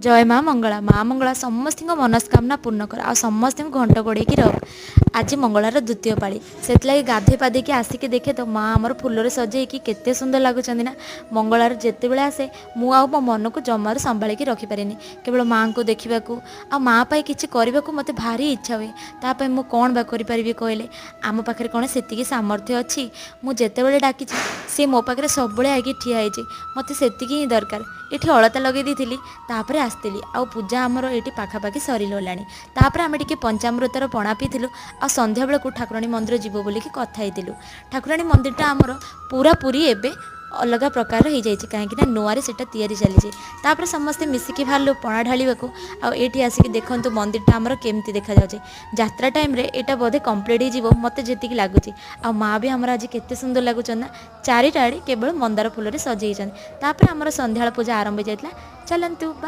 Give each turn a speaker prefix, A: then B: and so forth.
A: जय माँ मंगला समस्त मनस्कामना पूर्ण कर आ समस्त घंट गोड़े रख। आज मंगलार द्वितीय पाड़ी से गाधे पाधे आसिक देखे तो माँ आमर फुलरे सजे केते सुंदर लगुच ना। मंगलार जिते बड़े आसे मु मो मन को जमार संभाल रखिपारे केवल माँ को देखा आ माँ पाई किसी करने को मत भारी इच्छा हुए ताप मु कौन बा करें कहले आम पाखे कौन से सामर्थ्य अच्छी मुझे बड़े डाकी सी मो पाखे सब आगे ठिया है मत से ही दरकार ये अलता लगे दी तापर आसती आ पूजा आमर ये पाखापाखि सरीगला तापर आम टे पंचामृतर पणा पीलु आ संध्या बेलू ठाकुराणी मंदिर जीव बोलिकी कथा होइलु। ठाकुराणी मंदिरटा आमर पूरा पूरी एबे अलग प्रकार हो जाए कहीं नुआ से तैयारी चली तापर समस्ते मिसिकी बाहर पणा ढाळा आठी आसिक देखु मंदिरटा आमर केमती देखा जाए यात्रा टाइम रे एटा बोधे कंप्लीट हो मत जी लगुच आ माँ भी आमर आज केते सुंदर लगुच ना चारिटा केवल मंदार फूल सजाई तापर आमर संध्या पूजा आरंभ हो जाता। चलतु।